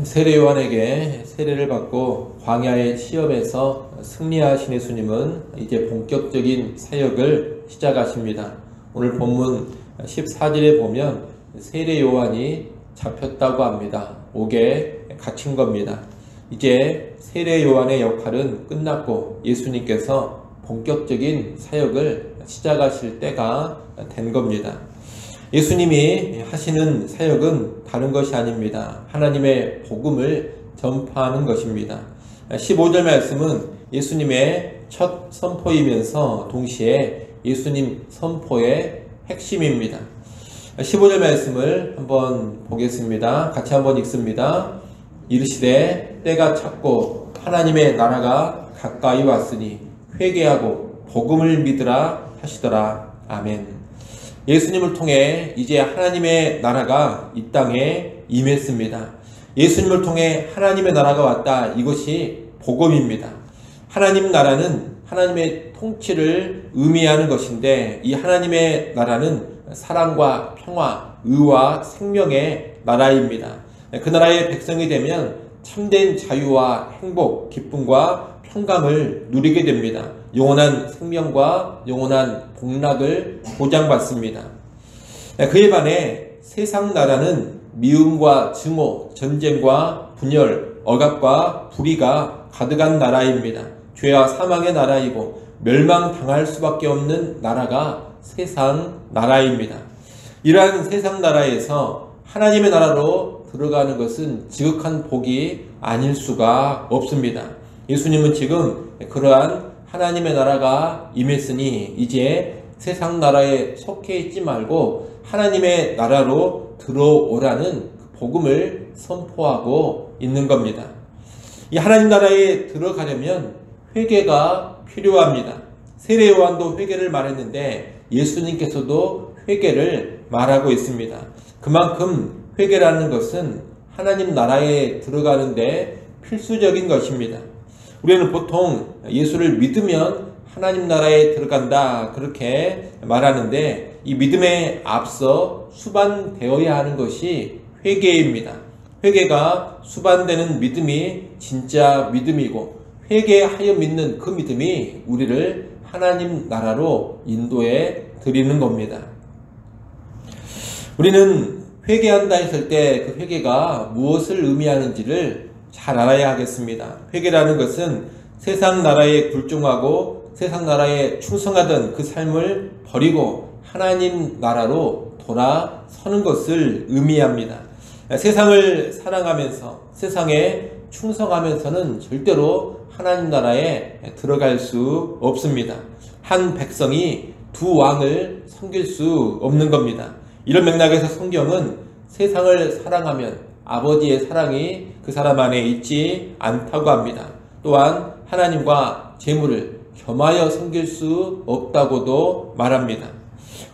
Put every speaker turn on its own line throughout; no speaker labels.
세례 요한에게 세례를 받고 광야의 시험에서 승리하신 예수님은 이제 본격적인 사역을 시작하십니다. 오늘 본문 14절에 보면 세례 요한이 잡혔다고 합니다. 옥에 갇힌 겁니다. 이제 세례 요한의 역할은 끝났고 예수님께서 본격적인 사역을 시작하실 때가 된 겁니다. 예수님이 하시는 사역은 다른 것이 아닙니다. 하나님의 복음을 전파하는 것입니다. 15절 말씀은 예수님의 첫 선포이면서 동시에 예수님 선포의 핵심입니다. 15절 말씀을 한번 보겠습니다. 같이 한번 읽습니다. 이르시되 때가 찼고 하나님의 나라가 가까이 왔으니 회개하고 복음을 믿으라 하시더라. 아멘. 예수님을 통해 이제 하나님의 나라가 이 땅에 임했습니다. 예수님을 통해 하나님의 나라가 왔다. 이것이 복음입니다. 하나님 나라는 하나님의 통치를 의미하는 것인데 이 하나님의 나라는 사랑과 평화, 의와 생명의 나라입니다. 그 나라의 백성이 되면 참된 자유와 행복, 기쁨과 평강을 누리게 됩니다. 영원한 생명과 영원한 복락을 보장받습니다. 그에 반해 세상 나라는 미움과 증오, 전쟁과 분열, 억압과 불의가 가득한 나라입니다. 죄와 사망의 나라이고 멸망당할 수밖에 없는 나라가 세상 나라입니다. 이러한 세상 나라에서 하나님의 나라로 들어가는 것은 지극한 복이 아닐 수가 없습니다. 예수님은 지금 그러한 하나님의 나라가 임했으니 이제 세상 나라에 속해 있지 말고 하나님의 나라로 들어오라는 복음을 선포하고 있는 겁니다. 이 하나님 나라에 들어가려면 회개가 필요합니다. 세례 요한도 회개를 말했는데 예수님께서도 회개를 말하고 있습니다. 그만큼 회개라는 것은 하나님 나라에 들어가는데 필수적인 것입니다. 우리는 보통 예수를 믿으면 하나님 나라에 들어간다 그렇게 말하는데 이 믿음에 앞서 수반되어야 하는 것이 회개입니다. 회개가 수반되는 믿음이 진짜 믿음이고 회개하여 믿는 그 믿음이 우리를 하나님 나라로 인도해 드리는 겁니다. 우리는 회개한다 했을 때 그 회개가 무엇을 의미하는지를 잘 알아야 하겠습니다. 회개라는 것은 세상 나라에 굴종하고 세상 나라에 충성하던 그 삶을 버리고 하나님 나라로 돌아서는 것을 의미합니다. 세상을 사랑하면서 세상에 충성하면서는 절대로 하나님 나라에 들어갈 수 없습니다. 한 백성이 두 왕을 섬길 수 없는 겁니다. 이런 맥락에서 성경은 세상을 사랑하면 아버지의 사랑이 그 사람 안에 있지 않다고 합니다. 또한 하나님과 재물을 겸하여 섬길 수 없다고도 말합니다.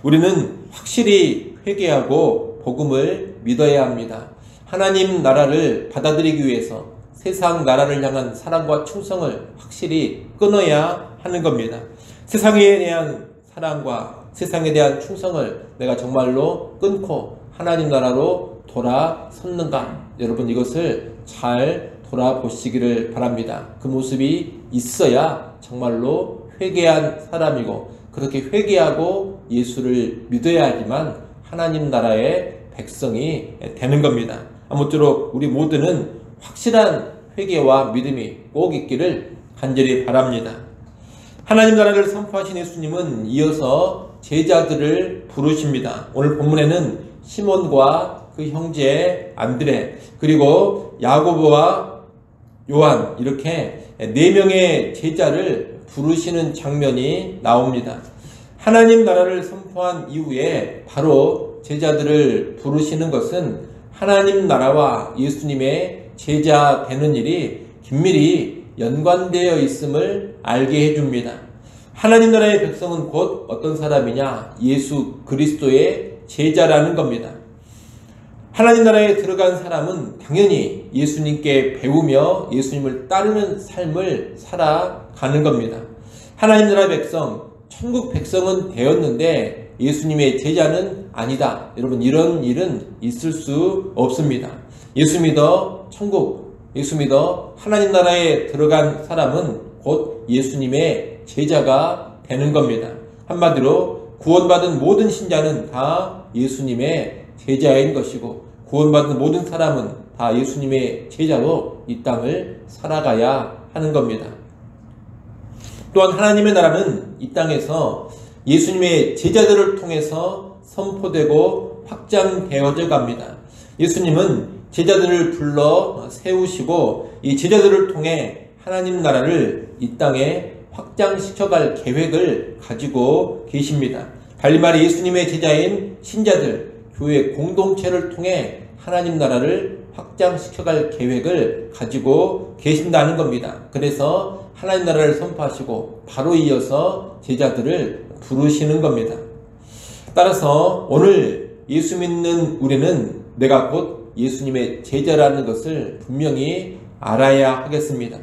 우리는 확실히 회개하고 복음을 믿어야 합니다. 하나님 나라를 받아들이기 위해서 세상 나라를 향한 사랑과 충성을 확실히 끊어야 하는 겁니다. 세상에 대한 사랑과 세상에 대한 충성을 내가 정말로 끊고 하나님 나라로 돌아섰는가? 여러분 이것을 잘 돌아보시기를 바랍니다. 그 모습이 있어야 정말로 회개한 사람이고 그렇게 회개하고 예수를 믿어야지만 하나님 나라의 백성이 되는 겁니다. 아무쪼록 우리 모두는 확실한 회개와 믿음이 꼭 있기를 간절히 바랍니다. 하나님 나라를 선포하신 예수님은 이어서 제자들을 부르십니다. 오늘 본문에는 시몬과 그 형제 안드레 그리고 야고보와 요한 이렇게 4명의 제자를 부르시는 장면이 나옵니다. 하나님 나라를 선포한 이후에 바로 제자들을 부르시는 것은 하나님 나라와 예수님의 제자 되는 일이 긴밀히 연관되어 있음을 알게 해줍니다. 하나님 나라의 백성은 곧 어떤 사람이냐? 예수 그리스도의 제자라는 겁니다. 하나님 나라에 들어간 사람은 당연히 예수님께 배우며 예수님을 따르는 삶을 살아가는 겁니다. 하나님 나라 백성, 천국 백성은 되었는데 예수님의 제자는 아니다. 여러분 이런 일은 있을 수 없습니다. 예수 믿어 천국, 예수 믿어 하나님 나라에 들어간 사람은 곧 예수님의 제자가 되는 겁니다. 한마디로 구원받은 모든 신자는 다 예수님의 제자인 것이고, 구원받은 모든 사람은 다 예수님의 제자로 이 땅을 살아가야 하는 겁니다. 또한 하나님의 나라는 이 땅에서 예수님의 제자들을 통해서 선포되고 확장되어져 갑니다. 예수님은 제자들을 불러 세우시고 이 제자들을 통해 하나님 나라를 이 땅에 확장시켜갈 계획을 가지고 계십니다. 달리 말해 예수님의 제자인 신자들, 교회 공동체를 통해 하나님 나라를 확장시켜갈 계획을 가지고 계신다는 겁니다. 그래서 하나님 나라를 선포하시고 바로 이어서 제자들을 부르시는 겁니다. 따라서 오늘 예수 믿는 우리는 내가 곧 예수님의 제자라는 것을 분명히 알아야 하겠습니다.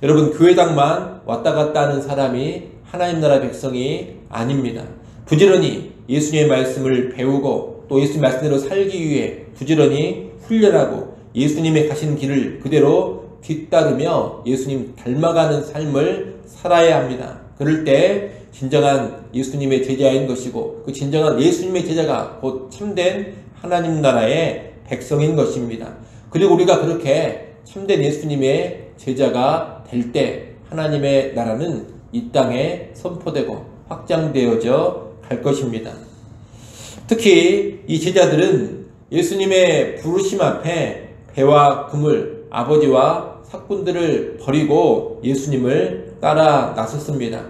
여러분, 교회당만 왔다 갔다 하는 사람이 하나님 나라 백성이 아닙니다. 부지런히 예수님의 말씀을 배우고 또 예수님 말씀대로 살기 위해 부지런히 훈련하고 예수님의 가신 길을 그대로 뒤따르며 예수님 닮아가는 삶을 살아야 합니다. 그럴 때 진정한 예수님의 제자인 것이고 그 진정한 예수님의 제자가 곧 참된 하나님 나라의 백성인 것입니다. 그리고 우리가 그렇게 참된 예수님의 제자가 될 때 하나님의 나라는 이 땅에 선포되고 확장되어져 갈 것입니다. 특히 이 제자들은 예수님의 부르심 앞에 배와 그물, 아버지와 사꾼들을 버리고 예수님을 따라 나섰습니다.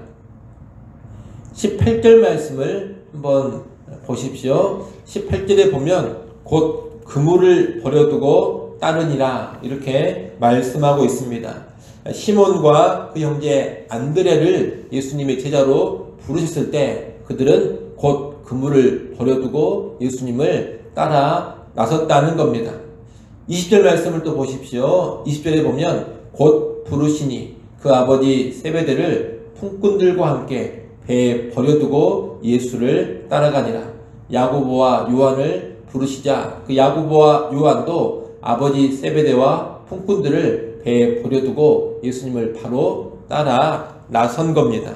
18절 말씀을 한번 보십시오. 18절에 보면 곧 그물을 버려두고 따르니라 이렇게 말씀하고 있습니다. 시몬과 그 형제 안드레를 예수님의 제자로 부르셨을 때 그들은 곧 그물을 버려두고 예수님을 따라 나섰다는 겁니다. 20절 말씀을 또 보십시오. 20절에 보면 곧 부르시니 그 아버지 세베대를 품꾼들과 함께 배에 버려두고 예수를 따라가니라. 야고보와 요한을 부르시자 그 야고보와 요한도 아버지 세베대와 품꾼들을 배에 버려두고 예수님을 바로 따라 나선 겁니다.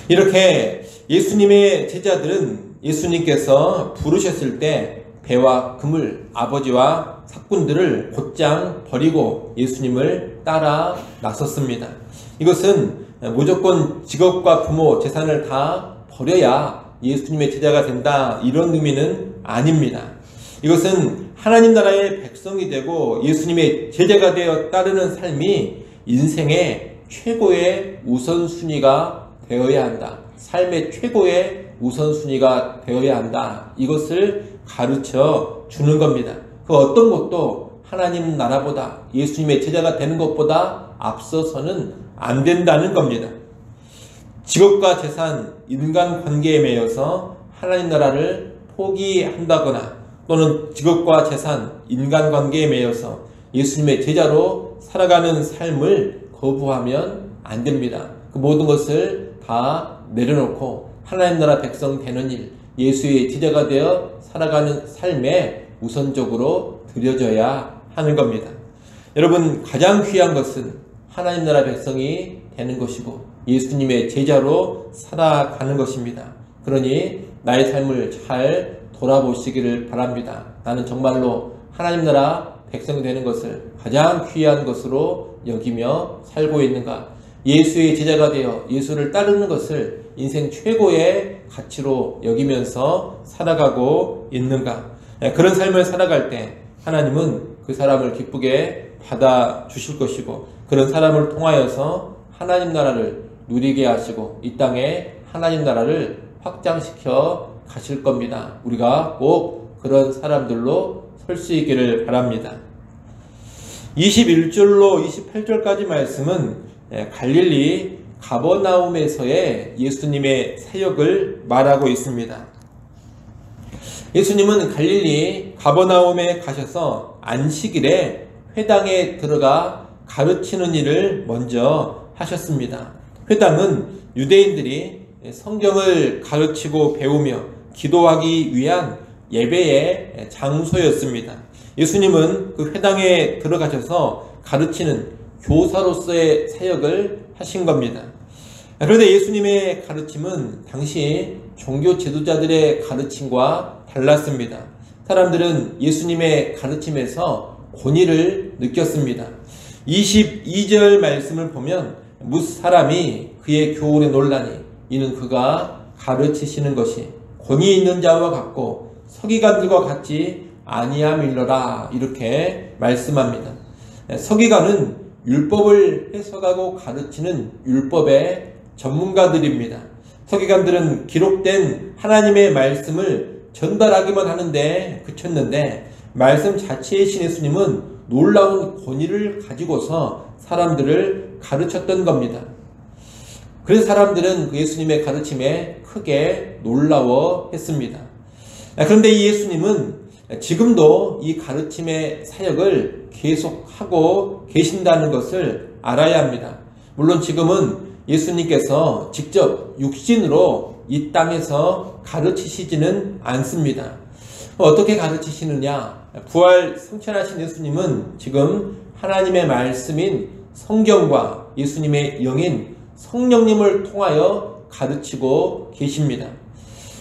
이렇게 예수님의 제자들은 예수님께서 부르셨을 때 배와 그물, 아버지와 사꾼들을 곧장 버리고 예수님을 따라 나섰습니다. 이것은 무조건 직업과 부모, 재산을 다 버려야 예수님의 제자가 된다 이런 의미는 아닙니다. 이것은 하나님 나라의 백성이 되고 예수님의 제자가 되어 따르는 삶이 인생의 최고의 우선순위가 되어야 한다. 삶의 최고의 우선순위가 되어야 한다. 이것을 가르쳐 주는 겁니다. 그 어떤 것도 하나님 나라보다 예수님의 제자가 되는 것보다 앞서서는 안 된다는 겁니다. 직업과 재산, 인간관계에 매여서 하나님 나라를 포기한다거나 또는 직업과 재산, 인간관계에 매여서 예수님의 제자로 살아가는 삶을 거부하면 안 됩니다. 그 모든 것을 다 내려놓고 하나님 나라 백성 되는 일, 예수의 제자가 되어 살아가는 삶에 우선적으로 들여져야 하는 겁니다. 여러분, 가장 귀한 것은 하나님 나라 백성이 되는 것이고 예수님의 제자로 살아가는 것입니다. 그러니 나의 삶을 잘 돌아보시기를 바랍니다. 나는 정말로 하나님 나라 백성이 되는 것을 가장 귀한 것으로 여기며 살고 있는가? 예수의 제자가 되어 예수를 따르는 것을 인생 최고의 가치로 여기면서 살아가고 있는가? 그런 삶을 살아갈 때 하나님은 그 사람을 기쁘게 받아주실 것이고 그런 사람을 통하여서 하나님 나라를 누리게 하시고 이 땅에 하나님 나라를 확장시켜 가실 겁니다. 우리가 꼭 그런 사람들로 설 수 있기를 바랍니다. 21절로 28절까지 말씀은 갈릴리 가버나움에서의 예수님의 사역을 말하고 있습니다. 예수님은 갈릴리 가버나움에 가셔서 안식일에 회당에 들어가 가르치는 일을 먼저 하셨습니다. 회당은 유대인들이 성경을 가르치고 배우며 기도하기 위한 예배의 장소였습니다. 예수님은 그 회당에 들어가셔서 가르치는 교사로서의 사역을 하신 겁니다. 그런데 예수님의 가르침은 당시 종교 지도자들의 가르침과 달랐습니다. 사람들은 예수님의 가르침에서 권위를 느꼈습니다. 22절 말씀을 보면 뭇 사람이 그의 교훈에 놀라니 이는 그가 가르치시는 것이 권위 있는 자와 같고 서기관들과 같지 아니함일러라 이렇게 말씀합니다. 서기관은 율법을 해석하고 가르치는 율법의 전문가들입니다. 서기관들은 기록된 하나님의 말씀을 전달하기만 하는데 그쳤는데 말씀 자체이신 예수님은 놀라운 권위를 가지고서 사람들을 가르쳤던 겁니다. 그래서 사람들은 그 예수님의 가르침에 크게 놀라워했습니다. 그런데 이 예수님은 지금도 이 가르침의 사역을 계속하고 계신다는 것을 알아야 합니다. 물론 지금은 예수님께서 직접 육신으로 이 땅에서 가르치시지는 않습니다. 어떻게 가르치시느냐? 부활 승천하신 예수님은 지금 하나님의 말씀인 성경과 예수님의 영인 성령님을 통하여 가르치고 계십니다.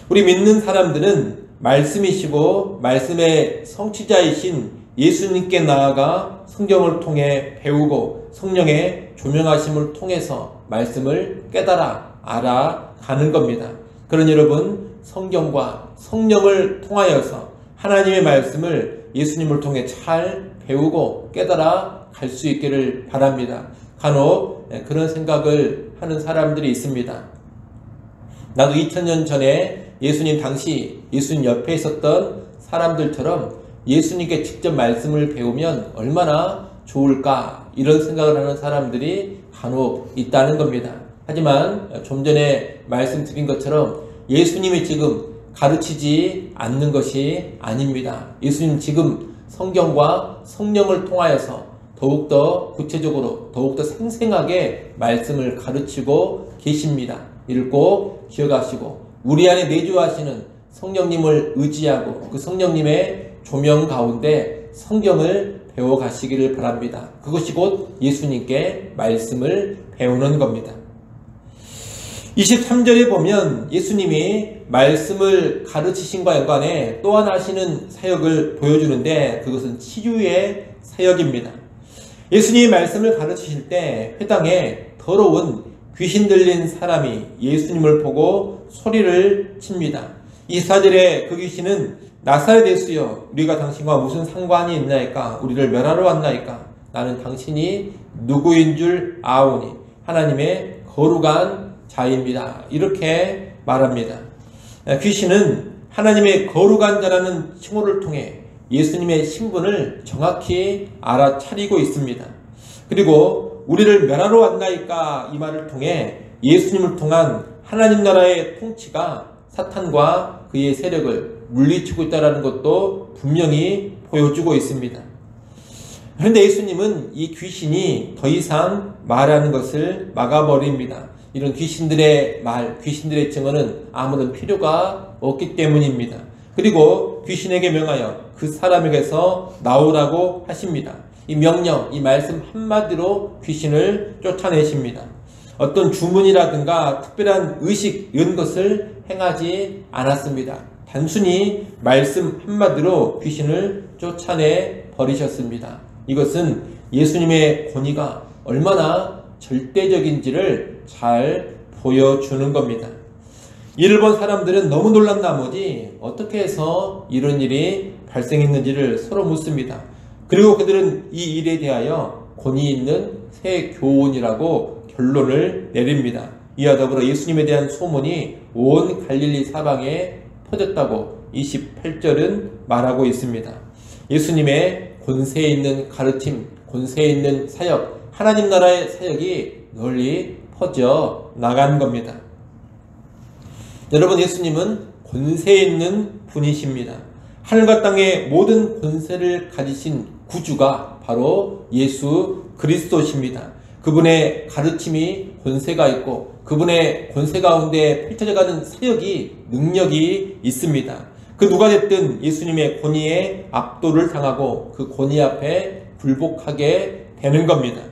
우리 믿는 사람들은 말씀이시고 말씀의 성취자이신 예수님께 나아가 성경을 통해 배우고 성령의 조명하심을 통해서 말씀을 깨달아 알아가는 겁니다. 그러니 여러분 성경과 성령을 통하여서 하나님의 말씀을 예수님을 통해 잘 배우고 깨달아 갈 수 있기를 바랍니다. 간혹 그런 생각을 하는 사람들이 있습니다. 나도 2000년 전에 예수님 당시 예수님 옆에 있었던 사람들처럼 예수님께 직접 말씀을 배우면 얼마나 좋을까 이런 생각을 하는 사람들이 간혹 있다는 겁니다. 하지만 좀 전에 말씀드린 것처럼 예수님이 지금 가르치지 않는 것이 아닙니다. 예수님 지금 성경과 성령을 통하여서 더욱더 구체적으로 더욱더 생생하게 말씀을 가르치고 계십니다. 이를 꼭 기억하시고 우리 안에 내주하시는 성령님을 의지하고 그 성령님의 조명 가운데 성경을 배워가시기를 바랍니다. 그것이 곧 예수님께 말씀을 배우는 겁니다. 23절에 보면 예수님이 말씀을 가르치신과 연관해 또 하나 하시는 사역을 보여주는데 그것은 치유의 사역입니다. 예수님이 말씀을 가르치실 때 회당에 더러운 귀신 들린 사람이 예수님을 보고 소리를 칩니다. 24절에 그 귀신은 나사렛 예수여 우리가 당신과 무슨 상관이 있나이까 우리를 멸하러 왔나이까 나는 당신이 누구인 줄 아오니 하나님의 거룩한 자입니다. 이렇게 말합니다. 귀신은 하나님의 거룩한 자라는 칭호를 통해 예수님의 신분을 정확히 알아차리고 있습니다. 그리고 우리를 멸하러 왔나이까 이 말을 통해 예수님을 통한 하나님 나라의 통치가 사탄과 그의 세력을 물리치고 있다는 것도 분명히 보여주고 있습니다. 그런데 예수님은 이 귀신이 더 이상 말하는 것을 막아버립니다. 이런 귀신들의 말, 귀신들의 증언은 아무런 필요가 없기 때문입니다. 그리고 귀신에게 명하여 그 사람에게서 나오라고 하십니다. 이 명령, 이 말씀 한마디로 귀신을 쫓아내십니다. 어떤 주문이라든가 특별한 의식 이런 것을 행하지 않았습니다. 단순히 말씀 한마디로 귀신을 쫓아내 버리셨습니다. 이것은 예수님의 권위가 얼마나 절대적인지를 잘 보여주는 겁니다. 이를 본 사람들은 너무 놀란 나머지 어떻게 해서 이런 일이 발생했는지를 서로 묻습니다. 그리고 그들은 이 일에 대하여 권위 있는 새 교훈이라고 결론을 내립니다. 이와 더불어 예수님에 대한 소문이 온 갈릴리 사방에 퍼졌다고 28절은 말하고 있습니다. 예수님의 권세 있는 가르침, 권세 있는 사역, 하나님 나라의 사역이 널리 퍼져 나간 겁니다. 여러분, 예수님은 권세 있는 분이십니다. 하늘과 땅의 모든 권세를 가지신 구주가 바로 예수 그리스도십니다. 그분의 가르침이 권세가 있고 그분의 권세 가운데 펼쳐져가는 사역이 능력이 있습니다. 그 누가 됐든 예수님의 권위에 압도를 당하고 그 권위 앞에 굴복하게 되는 겁니다.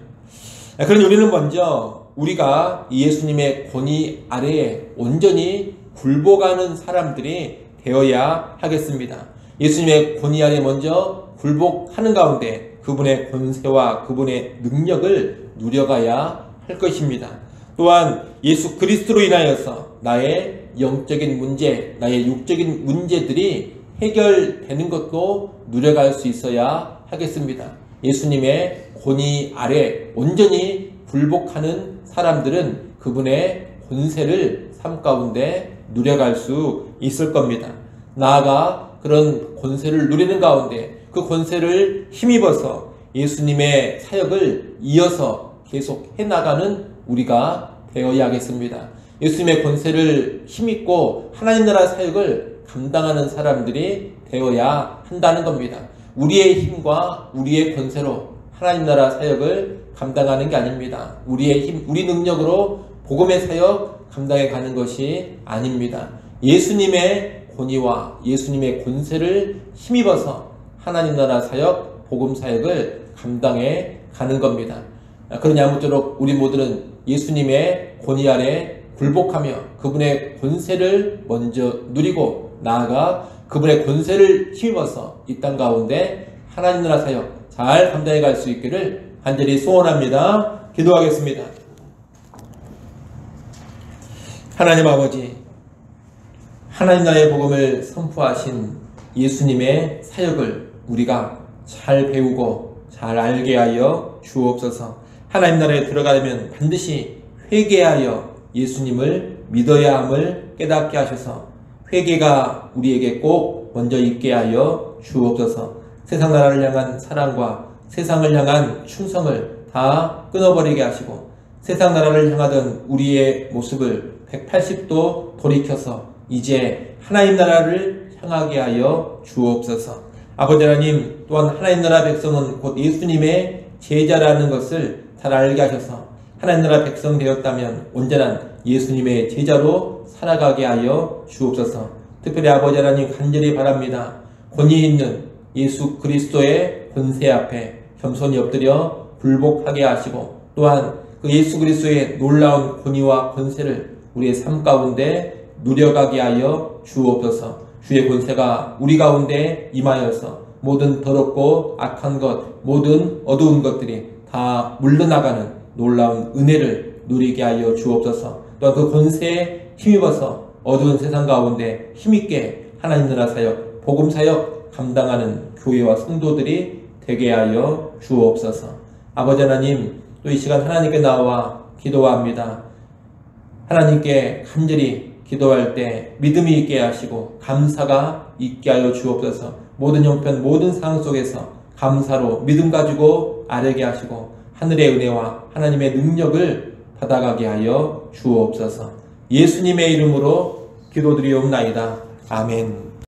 그러니 우리는 먼저 우리가 이 예수님의 권위 아래에 온전히 굴복하는 사람들이 되어야 하겠습니다. 예수님의 권위 아래 먼저 굴복하는 가운데 그분의 권세와 그분의 능력을 누려가야 할 것입니다. 또한 예수 그리스도로 인하여서 나의 영적인 문제, 나의 육적인 문제들이 해결되는 것도 누려갈 수 있어야 하겠습니다. 예수님의 권위 아래 온전히 굴복하는 사람들은 그분의 권세를 삶 가운데 누려갈 수 있을 겁니다. 나아가 그런 권세를 누리는 가운데 그 권세를 힘입어서 예수님의 사역을 이어서 계속 해나가는 우리가 되어야 하겠습니다. 예수님의 권세를 힘입고 하나님 나라 사역을 감당하는 사람들이 되어야 한다는 겁니다. 우리의 힘과 우리의 권세로 하나님 나라 사역을 감당하는 게 아닙니다. 우리의 힘, 우리 능력으로 복음의 사역 감당해 가는 것이 아닙니다. 예수님의 권위와 예수님의 권세를 힘입어서 하나님 나라 사역, 복음 사역을 감당해 가는 겁니다. 그러니 아무쪼록 우리 모두는 예수님의 권위 아래 굴복하며 그분의 권세를 먼저 누리고 나아가 그분의 권세를 힘입어서 이 땅 가운데 하나님 나라 사역 잘 감당해 갈 수 있기를 간절히 소원합니다. 기도하겠습니다. 하나님 아버지, 하나님 나라의 복음을 선포하신 예수님의 사역을 우리가 잘 배우고 잘 알게 하여 주옵소서. 하나님 나라에 들어가려면 반드시 회개하여 예수님을 믿어야 함을 깨닫게 하셔서 회개가 우리에게 꼭 먼저 있게 하여 주옵소서. 세상 나라를 향한 사랑과 세상을 향한 충성을 다 끊어버리게 하시고 세상 나라를 향하던 우리의 모습을 180도 돌이켜서 이제 하나님 나라를 향하게 하여 주옵소서. 아버지 하나님, 또한 하나님 나라 백성은 곧 예수님의 제자라는 것을 잘 알게 하셔서 하나님 나라 백성 되었다면 온전한 예수님의 제자로 살아가게 하여 주옵소서. 특별히 아버지 하나님 간절히 바랍니다. 권위 있는 예수 그리스도의 권세 앞에 겸손히 엎드려 굴복하게 하시고 또한 그 예수 그리스도의 놀라운 권위와 권세를 우리의 삶 가운데 누려가게 하여 주옵소서. 주의 권세가 우리 가운데 임하여서 모든 더럽고 악한 것, 모든 어두운 것들이 다 물러나가는 놀라운 은혜를 누리게 하여 주옵소서. 또한 그 권세에 힘입어서 어두운 세상 가운데 힘있게 하나님 나라 사역, 복음 사역 감당하는 교회와 성도들이 되게 하여 주옵소서. 아버지 하나님, 또 이 시간 하나님께 나와 기도합니다. 하나님께 간절히 기도할 때 믿음이 있게 하시고 감사가 있게 하여 주옵소서. 모든 형편 모든 상황 속에서 감사로 믿음 가지고 아뢰게 하시고 하늘의 은혜와 하나님의 능력을 받아가게 하여 주옵소서. 예수님의 이름으로 기도드리옵나이다. 아멘.